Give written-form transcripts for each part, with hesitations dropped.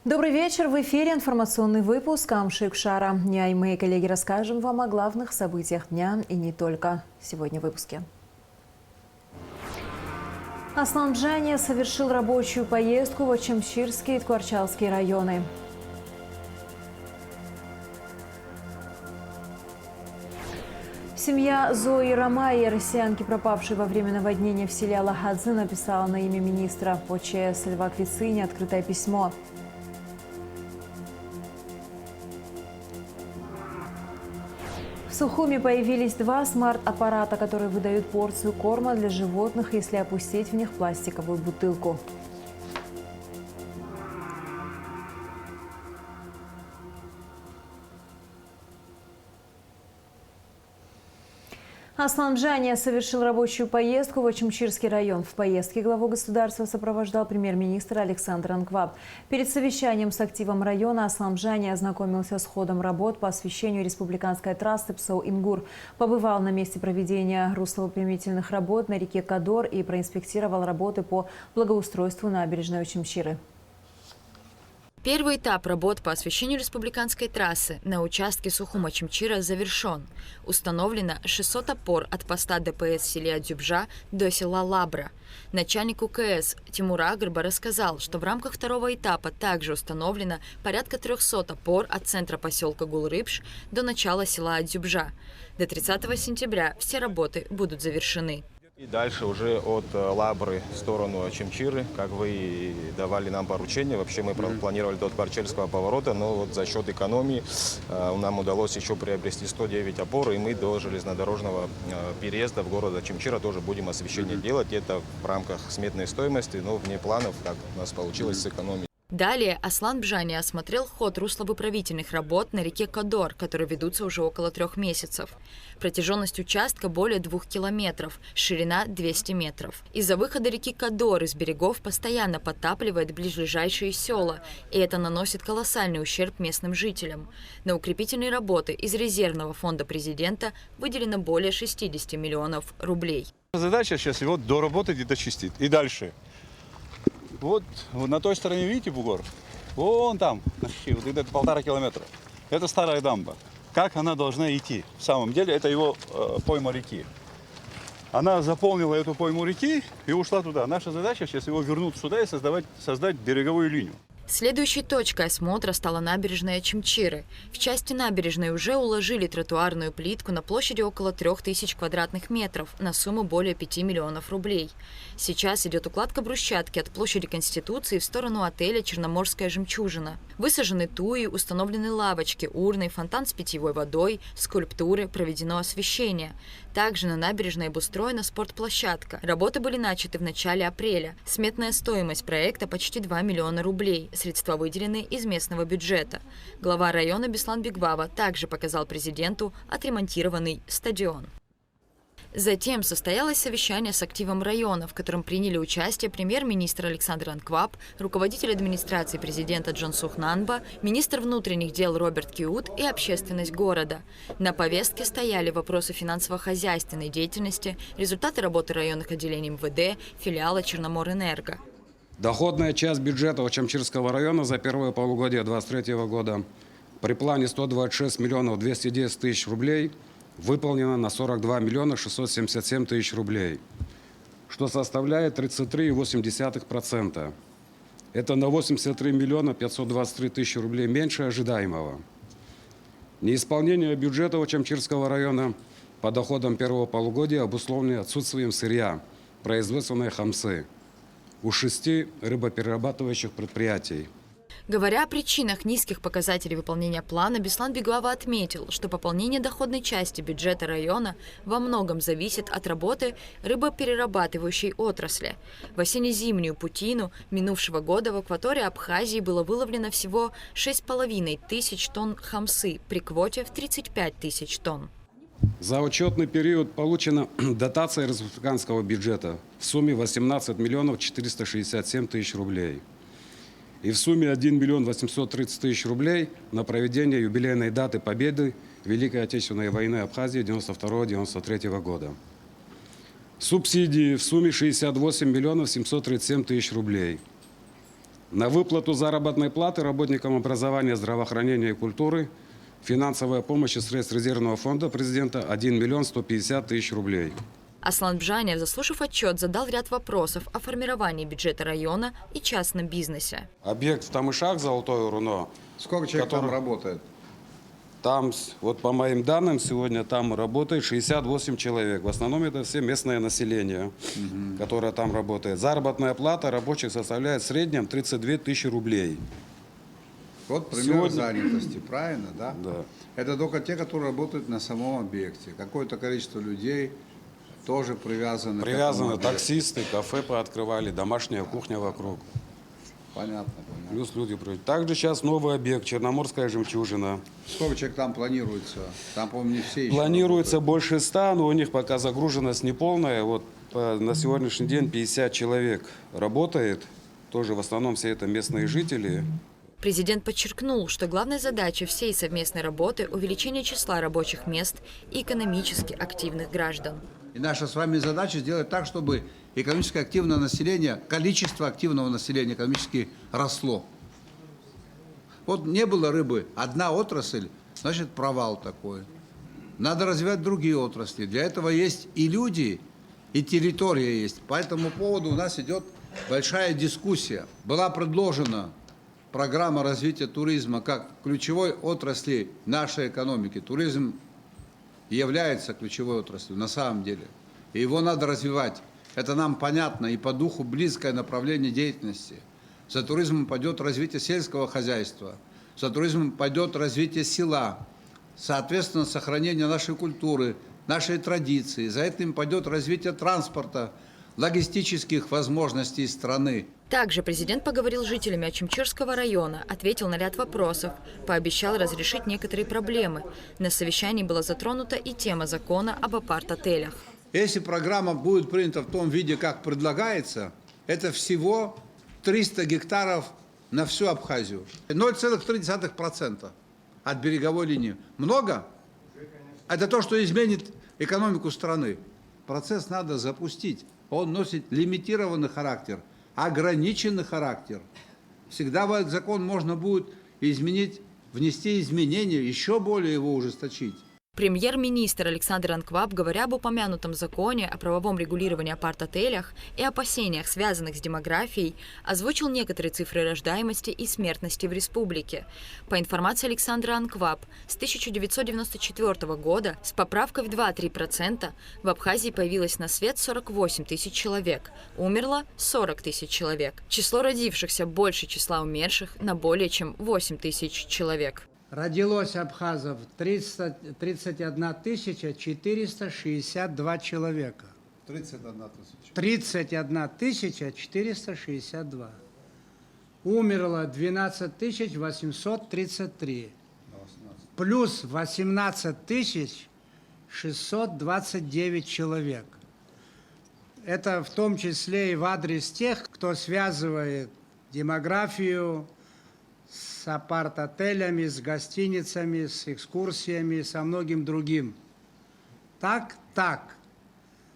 Добрый вечер. В эфире информационный выпуск Амшик Шара. Я и мои коллеги расскажем вам о главных событиях дня и не только. Сегодня в выпуске. Аслан Бжания совершил рабочую поездку в Очамчирский и Ткварчалский районы. Семья Зои Ромаи, россиянки, пропавшей во время наводнения в селе Алахадзе, написала на имя министра по ЧС Льва Квицини открытое письмо. В Сухуми появились два смарт-аппарата, которые выдают порцию корма для животных, если опустить в них пластиковую бутылку. Аслан Бжания совершил рабочую поездку в Очамчирский район. В поездке главу государства сопровождал премьер-министр Александр Анкваб. Перед совещанием с активом района Аслан Бжания ознакомился с ходом работ по освещению республиканской трассы Псоу-Ингур. Побывал на месте проведения русловыпрямительных работ на реке Кадор и проинспектировал работы по благоустройству набережной Очамчиры. Первый этап работ по освещению республиканской трассы на участке Сухум-Очамчира завершен. Установлено 600 опор от поста ДПС в селе Адзюбжа до села Лабра. Начальник УКС Тимур Агрба рассказал, что в рамках второго этапа также установлено порядка 300 опор от центра поселка Гулрыбш до начала села Адзюбжа. До 30 сентября все работы будут завершены. И дальше уже от Лабры в сторону Очамчиры, как вы и давали нам поручение. Вообще мы планировали до Ткварчальского поворота, но вот за счет экономии нам удалось еще приобрести 109 опор, и мы до железнодорожного переезда в город Очамчира тоже будем освещение делать. Это в рамках сметной стоимости, но вне планов, как у нас получилось сэкономить. Далее Аслан Бжания осмотрел ход русловыправительных работ на реке Кадор, которые ведутся уже около 3 месяцев. Протяженность участка более 2 километров, ширина 200 метров. Из-за выхода реки Кадор из берегов постоянно подтапливает ближайшие села, и это наносит колоссальный ущерб местным жителям. На укрепительные работы из резервного фонда президента выделено более 60 миллионов рублей. Задача сейчас его доработать и дочистить. И дальше. Вот на той стороне, видите, бугор? Вон там, вот это 1,5 километра. Это старая дамба. Как она должна идти? В самом деле, это его пойма реки. Она заполнила эту пойму реки и ушла туда. Наша задача сейчас его вернуть сюда и создать береговую линию. Следующей точкой осмотра стала набережная Очамчиры. В части набережной уже уложили тротуарную плитку на площади около 3000 квадратных метров на сумму более 5 миллионов рублей. Сейчас идет укладка брусчатки от площади Конституции в сторону отеля «Черноморская жемчужина». Высажены туи, установлены лавочки, урны, фонтан с питьевой водой, скульптуры, проведено освещение. Также на набережной обустроена спортплощадка. Работы были начаты в начале апреля. Сметная стоимость проекта почти 2 миллиона рублей. Средства выделены из местного бюджета. Глава района Беслан Бигвава также показал президенту отремонтированный стадион. Затем состоялось совещание с активом района, в котором приняли участие премьер-министр Александр Анкваб, руководитель администрации президента Джонсух Нанба, министр внутренних дел Роберт Киут и общественность города. На повестке стояли вопросы финансово-хозяйственной деятельности, результаты работы районных отделений МВД, филиала Черноморэнерго. Доходная часть бюджета Очамчирского района за первое полугодие 2023 года при плане 126 миллионов 210 тысяч рублей выполнена на 42 миллиона 677 тысяч рублей, что составляет 33,8%. Это на 83 миллиона 523 тысячи рублей меньше ожидаемого. Неисполнение бюджета Очамчирского района по доходам первого полугодия обусловлено отсутствием сырья, производственной хамсы у 6 рыбоперерабатывающих предприятий. Говоря о причинах низких показателей выполнения плана, Беслан Бигвава отметил, что пополнение доходной части бюджета района во многом зависит от работы рыбоперерабатывающей отрасли. В осенне-зимнюю путину минувшего года в акватории Абхазии было выловлено всего 6,5 тысяч тонн хамсы при квоте в 35 тысяч тонн. За учетный период получена дотация республиканского бюджета в сумме 18 миллионов 467 тысяч рублей. И в сумме 1 миллион 830 тысяч рублей на проведение юбилейной даты победы Великой Отечественной войны Абхазии 1992-1993 года. Субсидии в сумме 68 миллионов 737 тысяч рублей. На выплату заработной платы работникам образования, здравоохранения и культуры финансовая помощь из средств резервного фонда президента 1 миллион 150 тысяч рублей. Аслан Бжанев, заслушав отчет, задал ряд вопросов о формировании бюджета района и частном бизнесе. Объект в Тамышах, Золотое Руно. Сколько человек там работает? Там, вот по моим данным, сегодня там работает 68 человек. В основном это все местное население, которое там работает. Заработная плата рабочих составляет в среднем 32 тысячи рублей. Вот пример занятости, правильно, да? Да. Это только те, которые работают на самом объекте. Какое-то количество людей тоже привязаны к этому Привязаны объекту. таксисты, кафе пооткрывали, домашняя кухня вокруг. Понятно. Плюс люди проводят. Также сейчас новый объект, Черноморская жемчужина. Сколько человек там планируется? Там, по-моему, не все еще Планируется работают. больше 100, но у них пока загруженность неполная. Вот на сегодняшний день 50 человек работает. Тоже в основном все это местные жители. Президент подчеркнул, что главной задачей всей совместной работы – увеличение числа рабочих мест и экономически активных граждан. И наша с вами задача сделать так, чтобы экономически активное население, количество активного населения экономически росло. Вот не было рыбы, одна отрасль, значит провал такой. Надо развивать другие отрасли. Для этого есть и люди, и территория есть. По этому поводу у нас идет большая дискуссия. Была предложена программа развития туризма как ключевой отрасли нашей экономики. Туризм является ключевой отраслью на самом деле. И его надо развивать. Это нам понятно и по духу близкое направление деятельности. За туризмом пойдет развитие сельского хозяйства, за туризмом пойдет развитие села, соответственно, сохранение нашей культуры, нашей традиции. За этим пойдет развитие транспорта, логистических возможностей страны. Также президент поговорил с жителями Ачимчирского района, ответил на ряд вопросов, пообещал разрешить некоторые проблемы. На совещании была затронута и тема закона об апарт-отелях. Если программа будет принята в том виде, как предлагается, это всего 300 гектаров на всю Абхазию. 0,3% от береговой линии. Много? Это то, что изменит экономику страны. Процесс надо запустить. Он носит лимитированный характер, ограниченный характер. Всегда в этот закон можно будет изменить, внести изменения, еще более его ужесточить. Премьер-министр Александр Анкваб, говоря об упомянутом законе о правовом регулировании апарт-отелях и опасениях, связанных с демографией, озвучил некоторые цифры рождаемости и смертности в республике. По информации Александра Анкваб, с 1994 года с поправкой в 2-3% в Абхазии появилось на свет 48 тысяч человек, умерло 40 тысяч человек. Число родившихся больше числа умерших на более чем 8 тысяч человек. Родилось абхазов 31 462 человека. 31 462. Умерло 12 833. Плюс 18 629 человек. Это в том числе и в адрес тех, кто связывает демографию с апарт-отелями, с гостиницами, с экскурсиями, со многим другим. Так.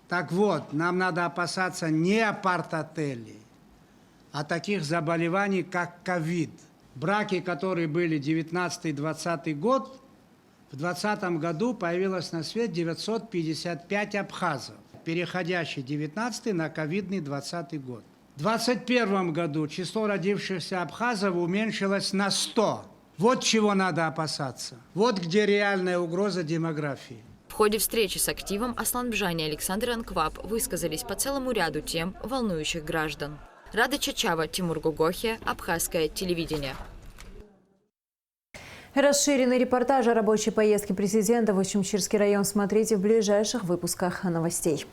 Так вот, нам надо опасаться не апарт-отелей, а таких заболеваний, как ковид. Браки, которые были 19-20 год, в 2020 году появилось на свет 955 абхазов, переходящий 19 на ковидный 20 год. В 2021 году число родившихся абхазов уменьшилось на 100. Вот чего надо опасаться. Вот где реальная угроза демографии. В ходе встречи с активом Аслан Бжани и Александр Анкваб высказались по целому ряду тем, волнующих граждан. Рада Чачава, Тимур Гугохия, Абхазское телевидение. Расширенный репортаж о рабочей поездке президента в Ачимчирский район смотрите в ближайших выпусках новостей.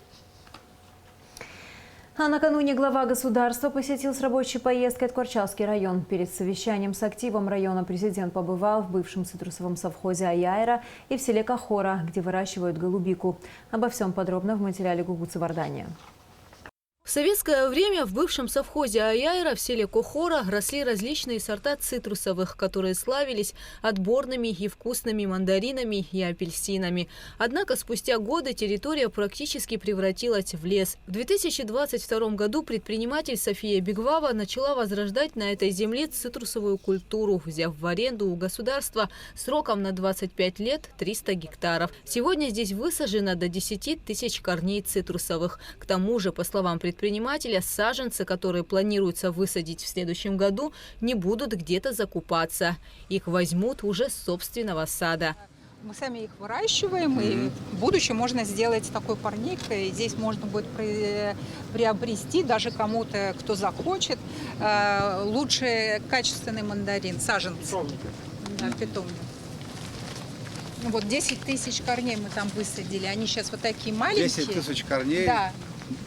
А накануне глава государства посетил с рабочей поездкой Ткварчалский район. Перед совещанием с активом района президент побывал в бывшем цитрусовом совхозе Аяйра и в селе Кахора, где выращивают голубику. Обо всем подробно в материале Гугуцы Вардания. В советское время в бывшем совхозе Аяйра в селе Кохора росли различные сорта цитрусовых, которые славились отборными и вкусными мандаринами и апельсинами. Однако спустя годы территория практически превратилась в лес. В 2022 году предприниматель София Бигвава начала возрождать на этой земле цитрусовую культуру, взяв в аренду у государства сроком на 25 лет 300 гектаров. Сегодня здесь высажено до 10 тысяч корней цитрусовых. К тому же, по словам предпринимателя, саженцы, которые планируется высадить в следующем году, не будут где-то закупаться. Их возьмут уже с собственного сада. Мы сами их выращиваем, и в будущем можно сделать такой парник, и здесь можно будет приобрести даже кому-то, кто захочет, лучший качественный мандарин, саженцы, да, питомник. Вот 10 тысяч корней мы там высадили, они сейчас вот такие маленькие. 10 тысяч корней? Да,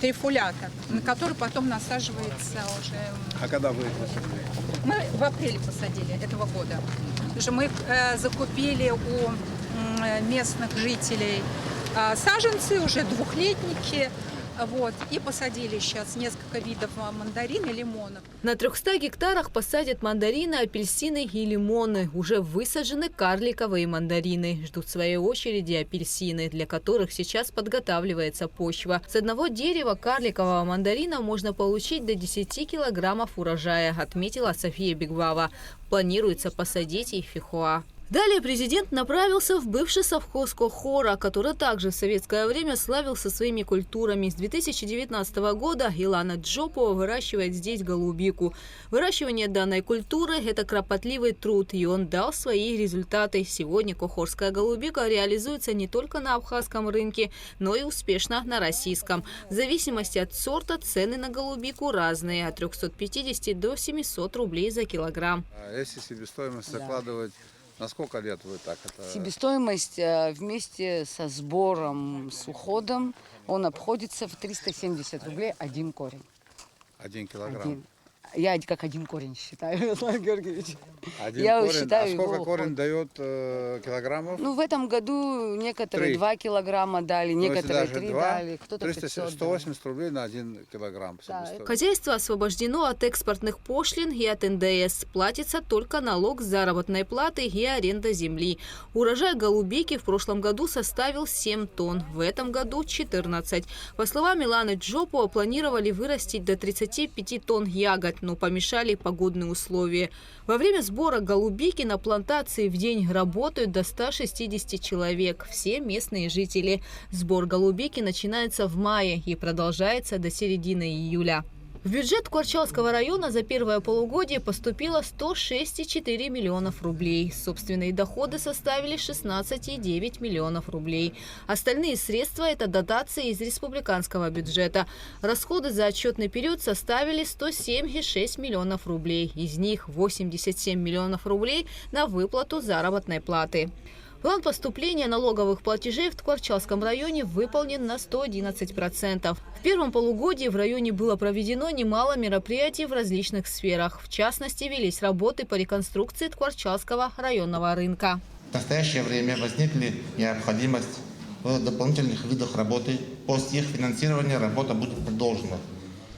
трифулята, на который потом насаживается уже. А когда вы их посадили? Мы в апреле посадили этого года. Потому что мы их закупили у местных жителей саженцы, уже двухлетники. Вот, и посадили сейчас несколько видов мандарин и лимонов. На 300 гектарах посадят мандарины, апельсины и лимоны. Уже высажены карликовые мандарины. Ждут своей очереди апельсины, для которых сейчас подготавливается почва. С одного дерева карликового мандарина можно получить до 10 килограммов урожая, отметила София Бигвава. Планируется посадить и фихуа. Далее президент направился в бывший совхоз Кохора, который также в советское время славился своими культурами. С 2019 года Илана Джопова выращивает здесь голубику. Выращивание данной культуры – это кропотливый труд, и он дал свои результаты. Сегодня кохорская голубика реализуется не только на абхазском рынке, но и успешно на российском. В зависимости от сорта цены на голубику разные – от 350 до 700 рублей за килограмм. Если себестоимость закладывать, на сколько лет вы так это? Себестоимость вместе со сбором, с уходом, он обходится в 370 рублей один корень. 1 килограмм? Один. Я как один корень считаю, Александр Георгиевич. Один Я корень. считаю А сколько его корень дает килограммов? Ну, в этом году некоторые 3. 2 килограмма дали, Ну, некоторые если даже 3 2, дали, кто-то 180 рублей на 1 килограмм. Да, Хозяйство освобождено от экспортных пошлин и от НДС. Платится только налог с заработной платы и аренда земли. Урожай голубики в прошлом году составил 7 тонн, в этом году 14. По словам Иланы Джопова, планировали вырастить до 35 тонн ягод, но помешали погодные условия. Во время сбора голубики на плантации в день работают до 160 человек, все местные жители. Сбор голубики начинается в мае и продолжается до середины июля. В бюджет Кварчалского района за первое полугодие поступило 106,4 миллионов рублей. Собственные доходы составили 16,9 миллионов рублей. Остальные средства – это дотации из республиканского бюджета. Расходы за отчетный период составили 107,6 миллионов рублей. Из них 87 миллионов рублей на выплату заработной платы. План поступления налоговых платежей в Ткварчалском районе выполнен на 111%. В первом полугодии в районе было проведено немало мероприятий в различных сферах. В частности, велись работы по реконструкции Ткварчалского районного рынка. В настоящее время возникла необходимость в дополнительных видах работы. После их финансирования работа будет продолжена.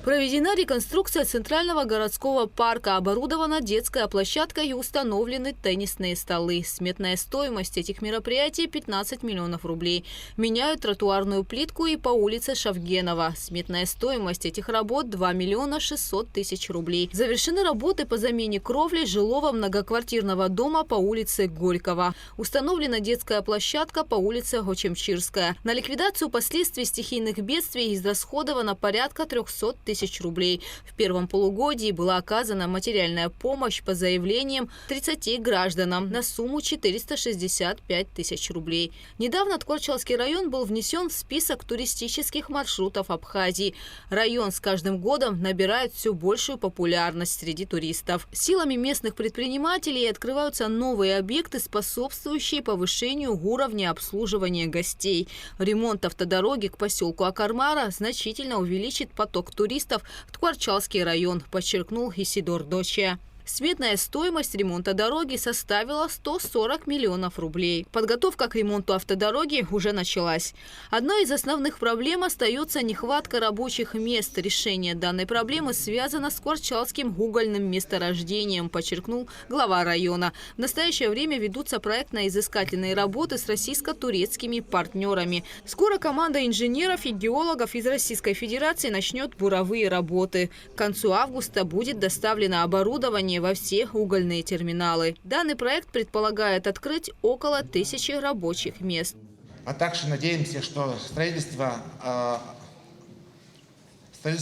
Проведена реконструкция центрального городского парка, оборудована детская площадка и установлены теннисные столы. Сметная стоимость этих мероприятий – 15 миллионов рублей. Меняют тротуарную плитку и по улице Шавгенова. Сметная стоимость этих работ – 2 миллиона 600 тысяч рублей. Завершены работы по замене кровли жилого многоквартирного дома по улице Горького. Установлена детская площадка по улице Очемчирская. На ликвидацию последствий стихийных бедствий израсходовано порядка 300 тысяч рублей. В первом полугодии была оказана материальная помощь по заявлениям 30 гражданам на сумму 465 тысяч рублей. Недавно Ткварчалский район был внесен в список туристических маршрутов Абхазии. Район с каждым годом набирает все большую популярность среди туристов. Силами местных предпринимателей открываются новые объекты, способствующие повышению уровня обслуживания гостей. Ремонт автодороги к поселку Акармара значительно увеличит поток туристов в Ткварчалский район, подчеркнул Исидор Дочия. Сметная стоимость ремонта дороги составила 140 миллионов рублей. Подготовка к ремонту автодороги уже началась. Одной из основных проблем остается нехватка рабочих мест. Решение данной проблемы связано с Кварчалским угольным месторождением, подчеркнул глава района. В настоящее время ведутся проектно-изыскательные работы с российско-турецкими партнерами. Скоро команда инженеров и геологов из Российской Федерации начнет буровые работы. К концу августа будет доставлено оборудование во все угольные терминалы. Данный проект предполагает открыть около 1000 рабочих мест. А также надеемся, что строительство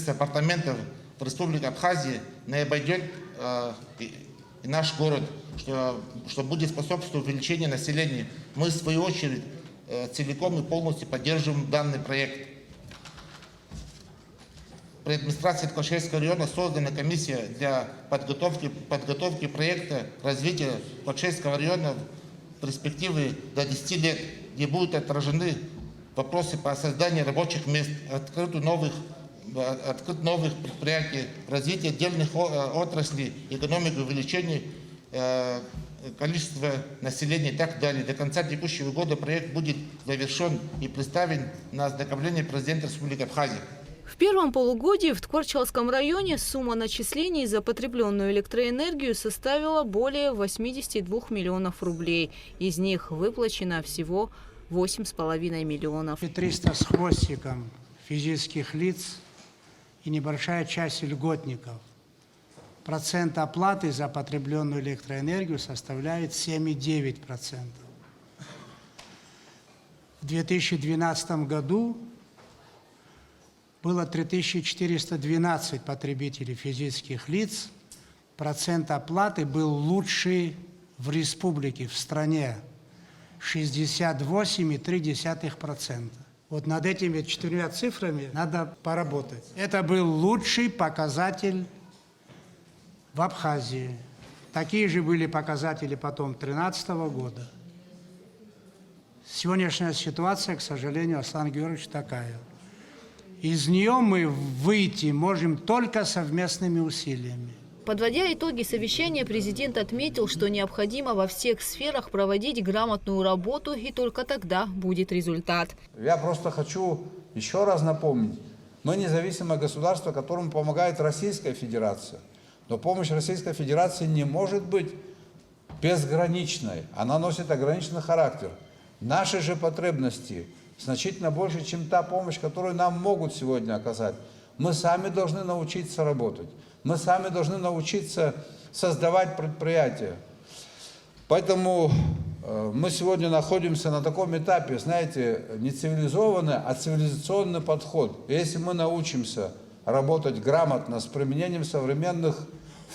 апартаментов в Республике Абхазия не обойдет и наш город, что будет способствовать увеличению населения. Мы, в свою очередь, целиком и полностью поддерживаем данный проект. При администрации Ткачевского района создана комиссия для подготовки проекта развития Ткачевского района в перспективе до 10 лет, где будут отражены вопросы по созданию рабочих мест, открыть новых предприятий, развитие отдельных отраслей, экономики, увеличение количества населения и так далее. До конца текущего года проект будет завершен и представлен на ознакомление президента Республики Абхазия. В первом полугодии в Ткварчалском районе сумма начислений за потребленную электроэнергию составила более 82 миллионов рублей. Из них выплачено всего 8,5 миллионов. 300 с хвостиком физических лиц и небольшая часть льготников. Процент оплаты за потребленную электроэнергию составляет 7,9%. В 2012 году было 3412 потребителей физических лиц. Процент оплаты был лучший в республике, в стране. 68,3%. Вот над этими 4 цифрами надо поработать. Это был лучший показатель в Абхазии. Такие же были показатели потом 2013 года. Сегодняшняя ситуация, к сожалению, Аслан Георгиевич, такая. Из нее мы выйти можем только совместными усилиями. Подводя итоги совещания, президент отметил, что необходимо во всех сферах проводить грамотную работу, и только тогда будет результат. Я просто хочу еще раз напомнить. Мы независимое государство, которому помогает Российская Федерация. Но помощь Российской Федерации не может быть безграничной. Она носит ограниченный характер. Наши же потребности значительно больше, чем та помощь, которую нам могут сегодня оказать. Мы сами должны научиться работать. Мы сами должны научиться создавать предприятия. Поэтому мы сегодня находимся на таком этапе, знаете, не цивилизованный, а цивилизационный подход. Если мы научимся работать грамотно, с применением современных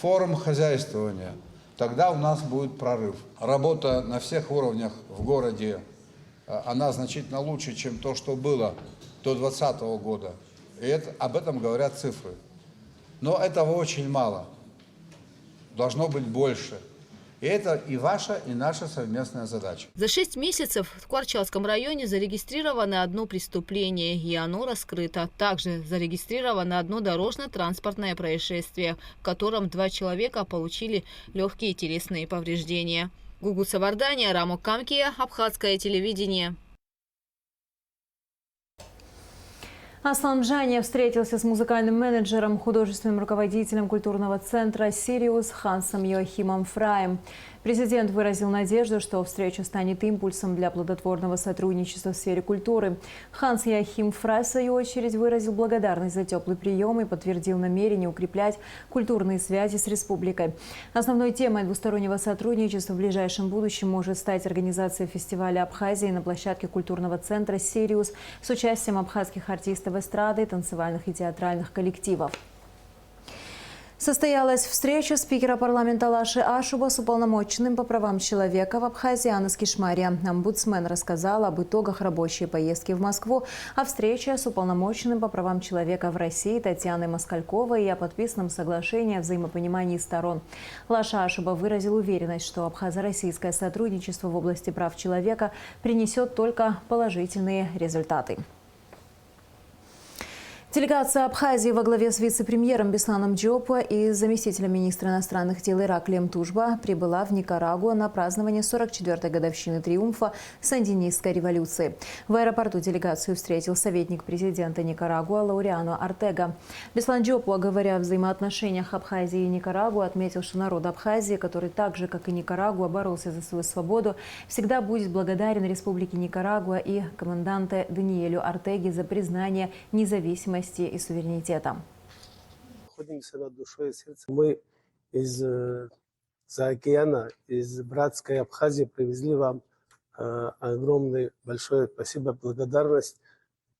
форм хозяйствования, тогда у нас будет прорыв. Работа на всех уровнях в городе, она значительно лучше, чем то, что было до 2020 года. И об этом говорят цифры. Но этого очень мало. Должно быть больше. И это и ваша, и наша совместная задача. За 6 месяцев в Кварчалском районе зарегистрировано одно преступление, и оно раскрыто. Также зарегистрировано одно дорожно-транспортное происшествие, в котором 2 человека получили легкие телесные повреждения. Гугут Савардания, Рамо Камкия, Абхазское телевидение. Аслан Бжания встретился с музыкальным менеджером, художественным руководителем культурного центра «Сириус» Хансом Йоахимом Фраем. Президент выразил надежду, что встреча станет импульсом для плодотворного сотрудничества в сфере культуры. Ханс Йоахим Фрай, в свою очередь, выразил благодарность за теплый прием и подтвердил намерение укреплять культурные связи с республикой. Основной темой двустороннего сотрудничества в ближайшем будущем может стать организация фестиваля Абхазии на площадке культурного центра «Сириус» с участием абхазских артистов эстрады, танцевальных и театральных коллективов. Состоялась встреча спикера парламента Лаши Ашуба с уполномоченным по правам человека в Абхазии Анас Кишмария. Омбудсмен рассказал об итогах рабочей поездки в Москву, о встрече с уполномоченным по правам человека в России Татьяной Москальковой и о подписанном соглашении о взаимопонимании сторон. Лаша Ашуба выразил уверенность, что абхазо-российское сотрудничество в области прав человека принесет только положительные результаты. Делегация Абхазии во главе с вице-премьером Бесланом Диопо и заместителем министра иностранных дел Ираклием Тужба прибыла в Никарагуа на празднование 44-й годовщины триумфа сандинистской революции. В аэропорту делегацию встретил советник президента Никарагуа Лауриано Ортега. Беслан Диопо, говоря о взаимоотношениях Абхазии и Никарагуа, отметил, что народ Абхазии, который так же, как и Никарагуа, боролся за свою свободу, всегда будет благодарен Республике Никарагуа и команданте Даниэлю Ортеге за признание независимости и суверенитета. Находимся над душой и сердцем. Мы из-за океана, из братской Абхазии привезли вам огромное, большое спасибо, благодарность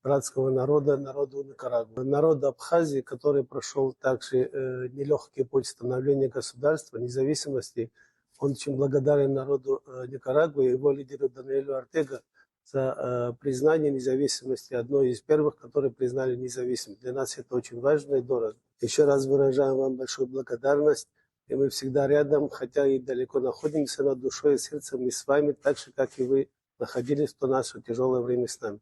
братского народа, народу Никарагуа. Народ Абхазии, который прошел также нелегкий путь становления государства, независимости, он очень благодарен народу Никарагуа и его лидеру Даниэлю Ортега за признание независимости, одной из первых, которые признали независимость. Для нас это очень важно и дорого. Еще раз выражаем вам большую благодарность, и мы всегда рядом, хотя и далеко находимся, над душой и сердцем, и с вами, так же, как и вы находились в то наше тяжелое время с нами.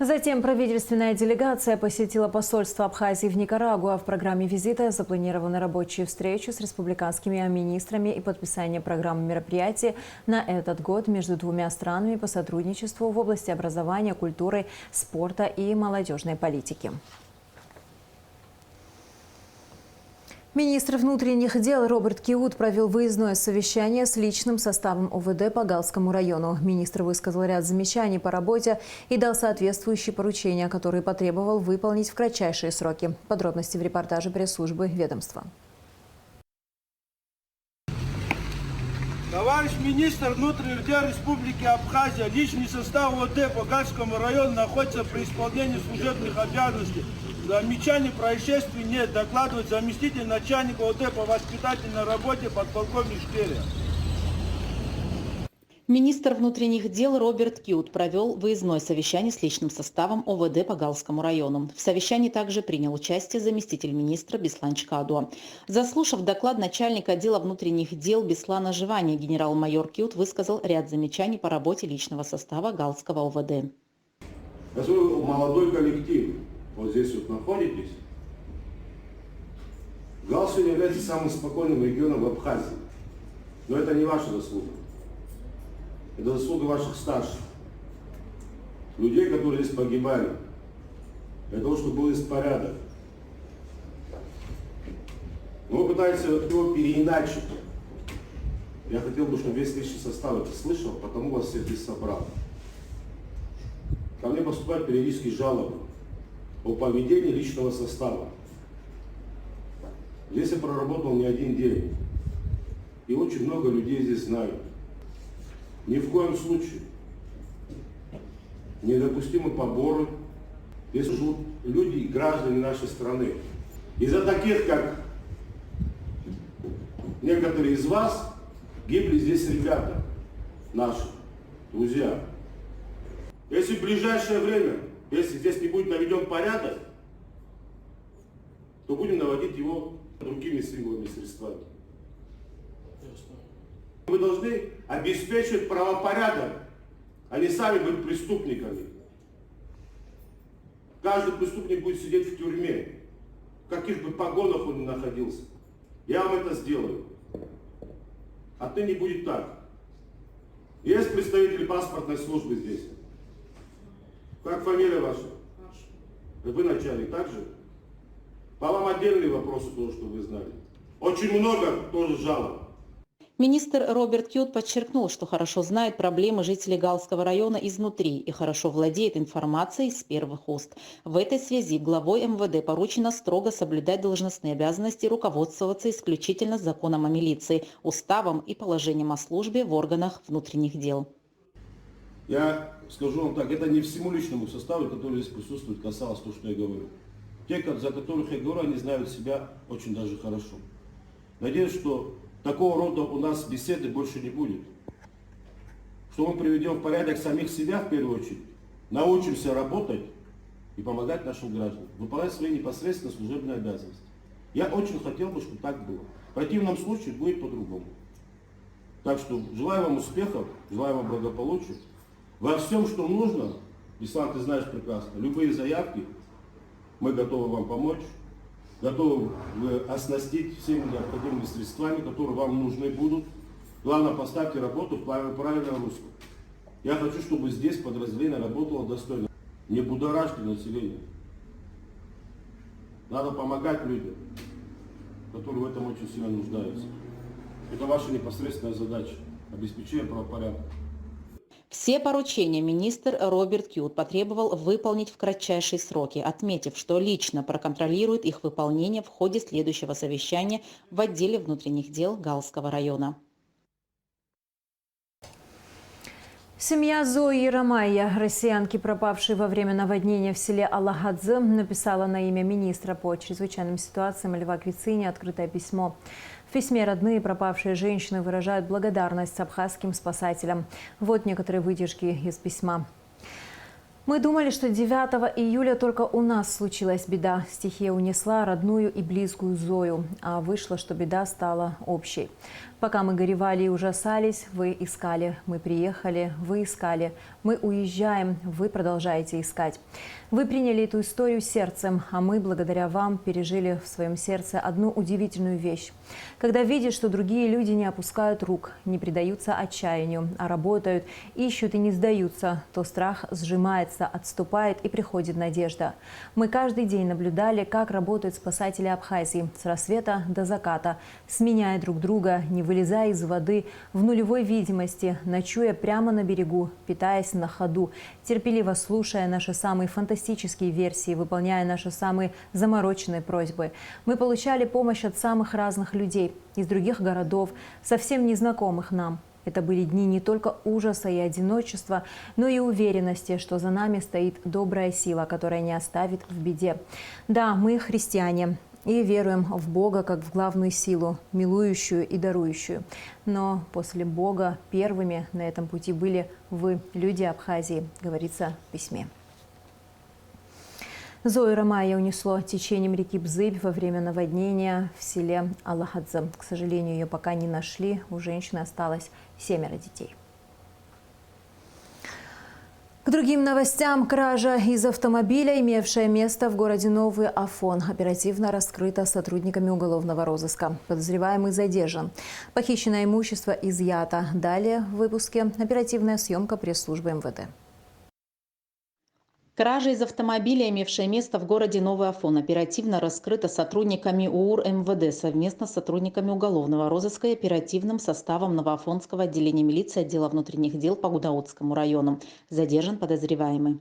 Затем правительственная делегация посетила посольство Абхазии в Никарагуа. В программе визита запланированы рабочие встречи с республиканскими министрами и подписание программы мероприятий на этот год между двумя странами по сотрудничеству в области образования, культуры, спорта и молодежной политики. Министр внутренних дел Роберт Киут провел выездное совещание с личным составом ОВД по Галскому району. Министр высказал ряд замечаний по работе и дал соответствующие поручения, которые потребовал выполнить в кратчайшие сроки. Подробности в репортаже пресс-службы ведомства. Товарищ министр внутренних дел Республики Абхазия, личный состав ОВД по Галскому району находится при исполнении служебных обязанностей. Замечаний происшествий нет, докладывает заместитель начальника ОВД по воспитательной работе подполковник Шкерия. Министр внутренних дел Роберт Киут провел выездное совещание с личным составом ОВД по Галскому району. В совещании также принял участие заместитель министра Беслан Чкаадуа. Заслушав доклад начальника отдела внутренних дел Беслана Живания, генерал-майор Киут высказал ряд замечаний по работе личного состава Галского ОВД. Вы молодой коллектив, вот здесь вот находитесь. Гал сегодня является самым спокойным регионом в Абхазии. Но это не ваша заслуга. Это заслуга ваших старших, людей, которые здесь погибали, для того, чтобы был здесь порядок. Но вы пытаетесь его переиначить. Я хотел бы, чтобы весь личный состав это слышал, потому вас всех здесь собрал. Ко мне поступают периодические жалобы о поведении личного состава. Здесь я проработал не один день, и очень много людей здесь знают. Ни в коем случае недопустимы поборы. Здесь живут люди и граждане нашей страны. Из-за таких, как некоторые из вас, гибли здесь ребята наши, друзья. Если в ближайшее время, если здесь не будет наведен порядок, то будем наводить его другими силовыми средствами. Мы должны обеспечивать правопорядок, а не сами быть преступниками. Каждый преступник будет сидеть в тюрьме, в каких бы погонах он ни находился. Я вам это сделаю. Отныне будет так. Есть представители паспортной службы здесь? Как фамилия ваша? Вы начальник также? По вам отдельные вопросы тоже, что вы знали. Очень много тоже жалоб. Министр Роберт Киут подчеркнул, что хорошо знает проблемы жителей Галского района изнутри и хорошо владеет информацией с первых уст. В этой связи главой МВД поручено строго соблюдать должностные обязанности и руководствоваться исключительно законом о милиции, уставом и положением о службе в органах внутренних дел. Я скажу вам так, это не всему личному составу, который здесь присутствует, касалось то, что я говорю. Те, за которых я говорю, они знают себя очень даже хорошо. Надеюсь, что такого рода у нас беседы больше не будет. Что мы приведем в порядок самих себя в первую очередь, научимся работать и помогать нашим гражданам, выполнять свои непосредственно служебные обязанности. Я очень хотел бы, чтобы так было. В противном случае будет по-другому. Так что желаю вам успехов, желаю вам благополучия. Во всем, что нужно, Ислам, ты знаешь прекрасно, любые заявки, мы готовы вам помочь, готовы оснастить всеми необходимыми средствами, которые вам нужны будут. Главное, поставьте работу в правильное русло. Я хочу, чтобы здесь подразделение работало достойно. Не будоражьте население. Надо помогать людям, которые в этом очень сильно нуждаются. Это ваша непосредственная задача – обеспечение правопорядка. Все поручения министр Роберт Кют потребовал выполнить в кратчайшие сроки, отметив, что лично проконтролирует их выполнение в ходе следующего совещания в отделе внутренних дел Галского района. Семья Зои Ромайя, россиянки, пропавшей во время наводнения в селе Алагадзе, написала на имя министра по чрезвычайным ситуациям Льва Квицини открытое письмо. В письме родные пропавшие женщины выражают благодарность абхазским спасателям. Вот некоторые выдержки из письма. Мы думали, что 9 июля только у нас случилась беда. Стихия унесла родную и близкую Зою, а вышло, что беда стала общей. Пока мы горевали и ужасались, вы искали. Мы приехали, вы искали. Мы уезжаем, вы продолжаете искать. Вы приняли эту историю сердцем, а мы, благодаря вам, пережили в своем сердце одну удивительную вещь. Когда видишь, что другие люди не опускают рук, не предаются отчаянию, а работают, ищут и не сдаются, то страх сжимается, отступает и приходит надежда. Мы каждый день наблюдали, как работают спасатели Абхазии с рассвета до заката, сменяя друг друга, не вылезая из воды, в нулевой видимости, ночуя прямо на берегу, питаясь на ходу, терпеливо слушая наши самые фантастические версии, выполняя наши самые замороченные просьбы. Мы получали помощь от самых разных людей, из других городов, совсем незнакомых нам. Это были дни не только ужаса и одиночества, но и уверенности, что за нами стоит добрая сила, которая не оставит в беде. Да, мы христиане и веруем в Бога как в главную силу, милующую и дарующую. Но после Бога первыми на этом пути были вы, люди Абхазии, говорится в письме. Зою Ромайя унесло течением реки Бзыбь во время наводнения в селе Алагадзе. К сожалению, ее пока не нашли. У женщины осталось 7 детей. К другим новостям. Кража из автомобиля, имевшая место в городе Новый Афон, оперативно раскрыта сотрудниками уголовного розыска. Подозреваемый задержан. Похищенное имущество изъято. Далее в выпуске оперативная съемка пресс-службы МВД. Кража из автомобиля, имевшая место в городе Новый Афон, оперативно раскрыта сотрудниками УУР МВД совместно с сотрудниками уголовного розыска и оперативным составом Новоафонского отделения милиции отдела внутренних дел по Гудаутскому району. Задержан подозреваемый.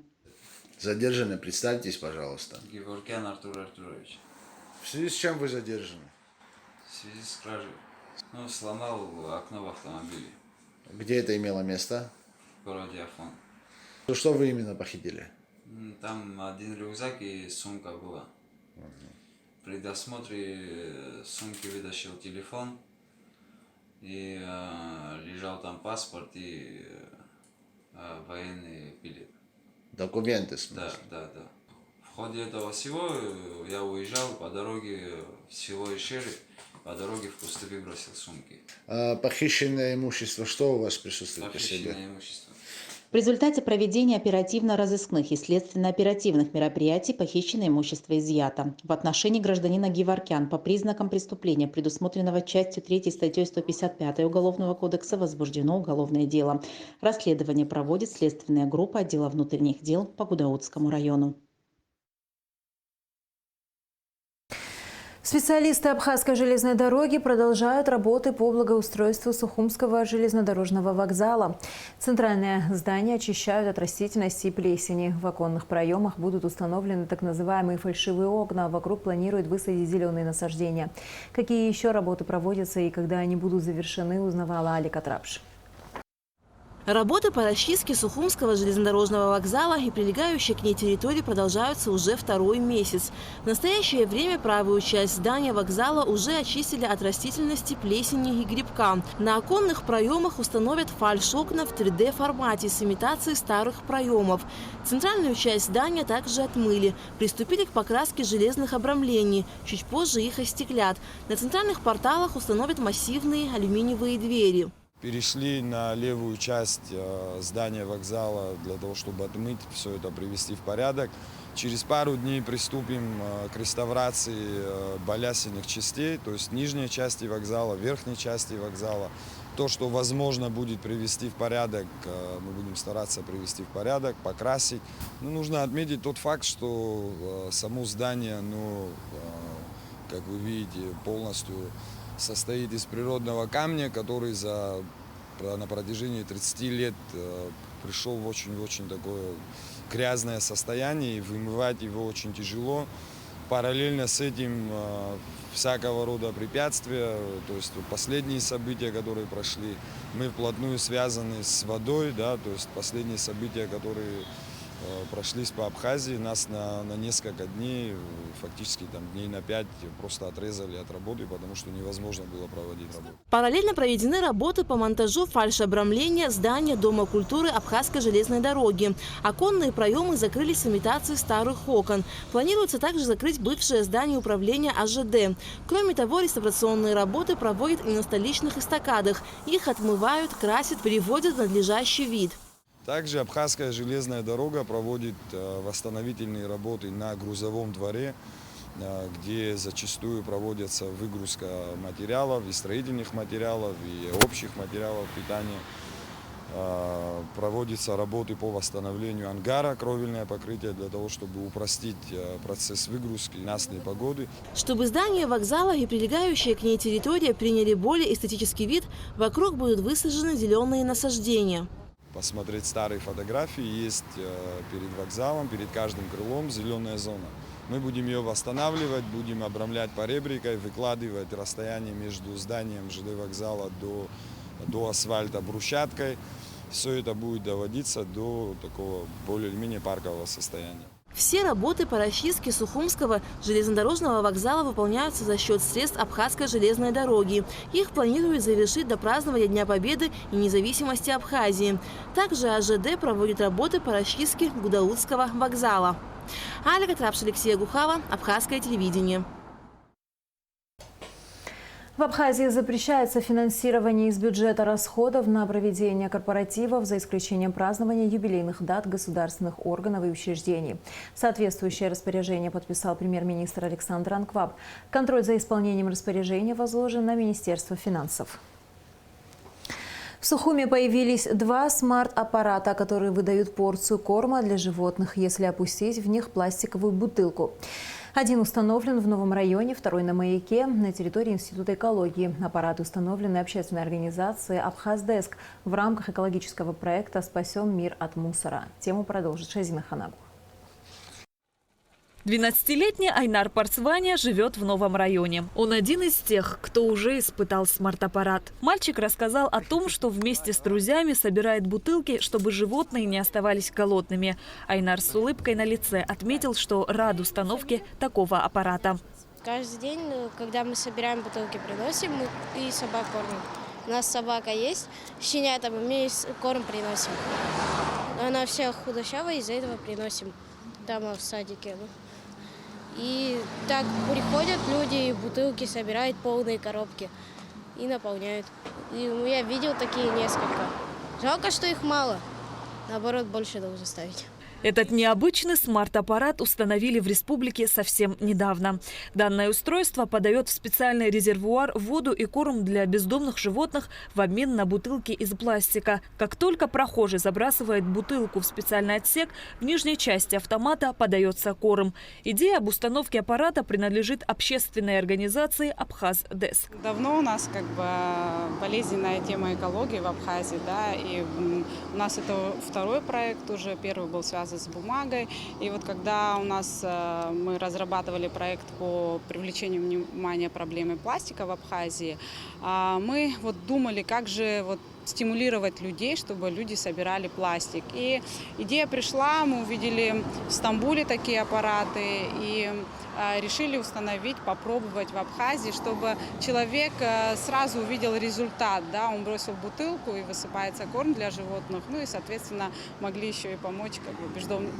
Задержанный, представьтесь, пожалуйста. Геворкян Артур Артурович. В связи с чем вы задержаны? В связи с кражей. Сломал окно в автомобиле. Где это имело место? В городе Афон. Что вы именно похитили? Там один рюкзак и сумка была. При досмотре сумки вытащил телефон, и лежал там паспорт и военный билет. Документы, в смысле? Да. В ходе этого всего я уезжал по дороге в село Ишери, по дороге в кусты выбросил сумки. Похищенное имущество, что у вас присутствует при себе? Похищенное имущество. В результате проведения оперативно-розыскных и следственно-оперативных мероприятий похищенное имущество изъято. В отношении гражданина Геворкян по признакам преступления, предусмотренного частью 3 статьей 155 Уголовного кодекса, возбуждено уголовное дело. Расследование проводит следственная группа отдела внутренних дел по Гудаутскому району. Специалисты Абхазской железной дороги продолжают работы по благоустройству Сухумского железнодорожного вокзала. Центральное здание очищают от растительности и плесени. В оконных проемах будут установлены так называемые фальшивые окна. Вокруг планируют высадить зеленые насаждения. Какие еще работы проводятся и когда они будут завершены, узнавала Алика Трапш. Работы по расчистке Сухумского железнодорожного вокзала и прилегающей к ней территории продолжаются уже 2-й месяц. В настоящее время правую часть здания вокзала уже очистили от растительности, плесени и грибка. На оконных проемах установят фальш-окна в 3D-формате с имитацией старых проемов. Центральную часть здания также отмыли. Приступили к покраске железных обрамлений. Чуть позже их остеклят. На центральных порталах установят массивные алюминиевые двери. Перешли на левую часть здания вокзала для того, чтобы отмыть, все это привести в порядок. Через пару дней приступим к реставрации балясиных частей, то есть нижней части вокзала, верхней части вокзала. То, что возможно будет привести в порядок, мы будем стараться привести в порядок, покрасить. Но нужно отметить тот факт, что само здание, как вы видите, полностью состоит из природного камня, который на протяжении 30 лет пришел в очень такое грязное состояние, и вымывать его очень тяжело. Параллельно с этим всякого рода препятствия, то есть последние события, которые прошли, мы вплотную связаны с водой, да, то есть последние события, которые прошлись по Абхазии, нас на несколько дней, фактически там дней на 5 просто отрезали от работы, потому что невозможно было проводить работу. Параллельно проведены работы по монтажу фальшобрамления здания Дома культуры Абхазской железной дороги. Оконные проемы закрыли с имитацией старых окон. Планируется также закрыть бывшее здание управления АЖД. Кроме того, реставрационные работы проводят и на столичных эстакадах. Их отмывают, красят, приводят в надлежащий вид. Также Абхазская железная дорога проводит восстановительные работы на грузовом дворе, где зачастую проводится выгрузка материалов, и строительных материалов, и общих материалов питания. Проводятся работы по восстановлению ангара, кровельное покрытие, для того, чтобы упростить процесс выгрузки ненастной погоды. Чтобы здание вокзала и прилегающая к ней территория приняли более эстетический вид, вокруг будут высажены зеленые насаждения. Посмотреть старые фотографии, есть перед вокзалом, перед каждым крылом зеленая зона. Мы будем ее восстанавливать, будем обрамлять поребрикой, выкладывать расстояние между зданием ЖД вокзала до асфальта брусчаткой. Все это будет доводиться до такого более-менее паркового состояния. Все работы по расчистке Сухумского железнодорожного вокзала выполняются за счет средств Абхазской железной дороги. Их планируют завершить до празднования Дня Победы и независимости Абхазии. Также АЖД проводит работы по расчистке Гудаутского вокзала. Альга Трапш, Алексей Гухава, Абхазское телевидение. В Абхазии запрещается финансирование из бюджета расходов на проведение корпоративов, за исключением празднования юбилейных дат государственных органов и учреждений. Соответствующее распоряжение подписал премьер-министр Александр Анкваб. Контроль за исполнением распоряжения возложен на Министерство финансов. В Сухуме появились 2 смарт-аппарата, которые выдают порцию корма для животных, если опустить в них пластиковую бутылку. Один установлен в Новом районе, второй на Маяке, на территории Института экологии. Аппараты установлены общественной организацией «Абхаздеск» в рамках экологического проекта «Спасем мир от мусора». Тему продолжит Шазина Ханагу. 12-летний Айнар Парцваня живет в Новом районе. Он один из тех, кто уже испытал смарт-аппарат. Мальчик рассказал о том, что вместе с друзьями собирает бутылки, чтобы животные не оставались голодными. Айнар с улыбкой на лице отметил, что рад установке такого аппарата. Каждый день, когда мы собираем бутылки, приносим и собак кормим. У нас собака есть, щенятам мы корм приносим. Она вся худощавая, из-за этого приносим дома в садике. И так приходят люди, и бутылки собирают, полные коробки и наполняют. И я видел такие несколько. Жалко, что их мало. Наоборот, больше должны ставить. Этот необычный смарт-аппарат установили в республике совсем недавно. Данное устройство подает в специальный резервуар воду и корм для бездомных животных в обмен на бутылки из пластика. Как только прохожий забрасывает бутылку в специальный отсек, в нижней части автомата подается корм. Идея об установке аппарата принадлежит общественной организации «Абхаздеск». Давно у нас болезненная тема экологии в Абхазии, да, и у нас это второй проект уже, первый был связан с бумагой. И вот когда мы разрабатывали проект по привлечению внимания проблемы пластика в Абхазии, мы думали, как же стимулировать людей, чтобы люди собирали пластик. И идея пришла, мы увидели в Стамбуле такие аппараты и решили установить, попробовать в Абхазии, чтобы человек сразу увидел результат. Да? Он бросил бутылку и высыпается корм для животных. Ну и, соответственно, могли еще и помочь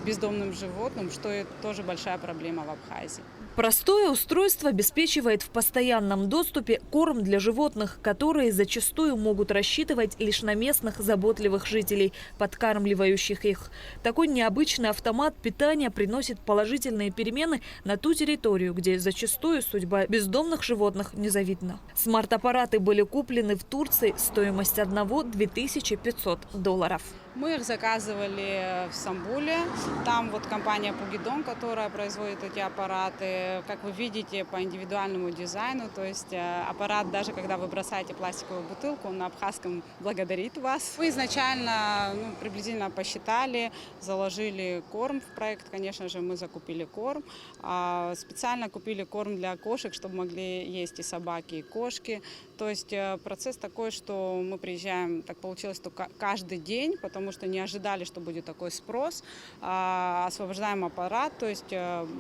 бездомным животным, что тоже большая проблема в Абхазии. Простое устройство обеспечивает в постоянном доступе корм для животных, которые зачастую могут рассчитывать лишь на местных заботливых жителей, подкармливающих их. Такой необычный автомат питания приносит положительные перемены на ту территорию, где зачастую судьба бездомных животных незавидна. Смарт-аппараты были куплены в Турции, стоимость одного $2500. Мы их заказывали в Стамбуле. Там вот компания Pugidon, которая производит эти аппараты. Как вы видите, по индивидуальному дизайну. То есть аппарат, даже когда вы бросаете пластиковую бутылку, он на абхазском благодарит вас. Мы изначально приблизительно посчитали, заложили корм в проект. Конечно же, мы закупили корм. Специально купили корм для кошек, чтобы могли есть и собаки, и кошки. То есть процесс такой, что мы приезжаем, так получилось, что каждый день, потому что не ожидали, что будет такой спрос. Освобождаем аппарат, то есть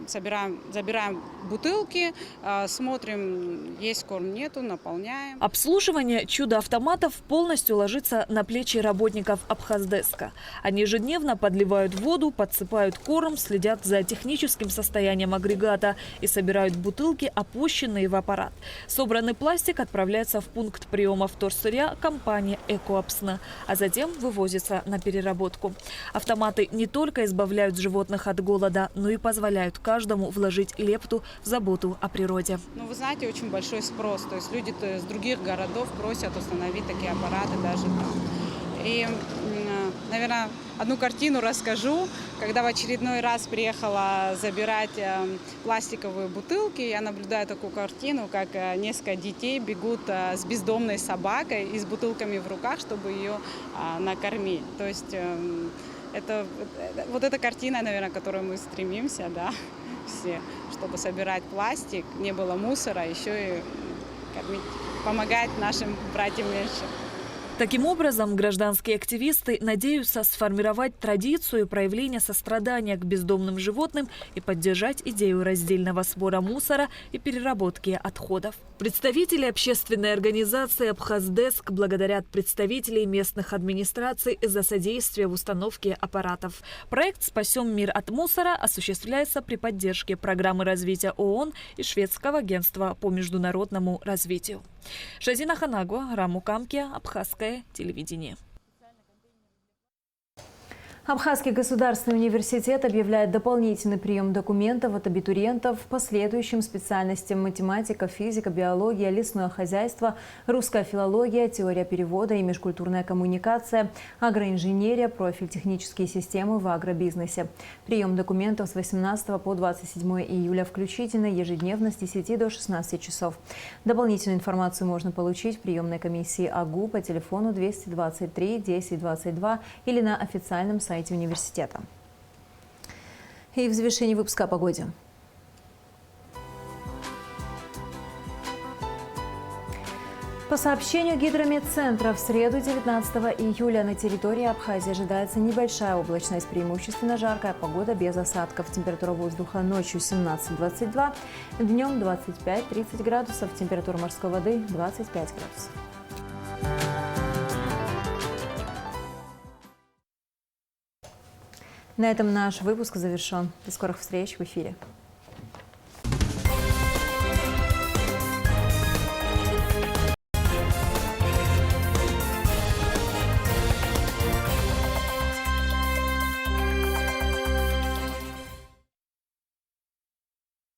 забираем бутылки, смотрим, есть корм, нету, наполняем. Обслуживание чудо-автоматов полностью ложится на плечи работников Абхаздеска. Они ежедневно подливают воду, подсыпают корм, следят за техническим состоянием агрегата и собирают бутылки, опущенные в аппарат. Собранный пластик отправляется в пункт приема вторсырья компании «Экоапсна», а затем вывозится на переработку. Автоматы не только избавляют животных от голода, но и позволяют каждому вложить лепту в заботу о природе. Вы знаете, очень большой спрос. То есть люди с других городов просят установить такие аппараты даже там. И, наверное, одну картину расскажу. Когда в очередной раз приехала забирать пластиковые бутылки, я наблюдаю такую картину, как несколько детей бегут с бездомной собакой и с бутылками в руках, чтобы ее накормить. То есть вот эта картина, наверное, к которой мы стремимся, да, все, чтобы собирать пластик, не было мусора, еще и кормить, помогать нашим братьям меньше. Таким образом, гражданские активисты надеются сформировать традицию проявления сострадания к бездомным животным и поддержать идею раздельного сбора мусора и переработки отходов. Представители общественной организации «Абхаздеск» благодарят представителей местных администраций за содействие в установке аппаратов. Проект «Спасем мир от мусора» осуществляется при поддержке программы развития ООН и Шведского агентства по международному развитию. Шазина Ханагуа, Раму Камки, Абхазское телевидение. Абхазский государственный университет объявляет дополнительный прием документов от абитуриентов по следующим специальностям: математика, физика, биология, лесное хозяйство, русская филология, теория перевода и межкультурная коммуникация, агроинженерия, профиль технические системы в агробизнесе. Прием документов с 18 по 27 июля включительно, ежедневно с 10 до 16 часов. Дополнительную информацию можно получить в приемной комиссии АГУ по телефону 223 10 22 или на официальном сайте университета. И в завершении выпуска о погоде. По сообщению Гидрометцентра, в среду 19 июля на территории Абхазии ожидается небольшая облачность, преимущественно жаркая погода без осадков. Температура воздуха ночью 17-22, днем 25-30 градусов, температура морской воды 25 градусов. На этом наш выпуск завершен. До скорых встреч в эфире.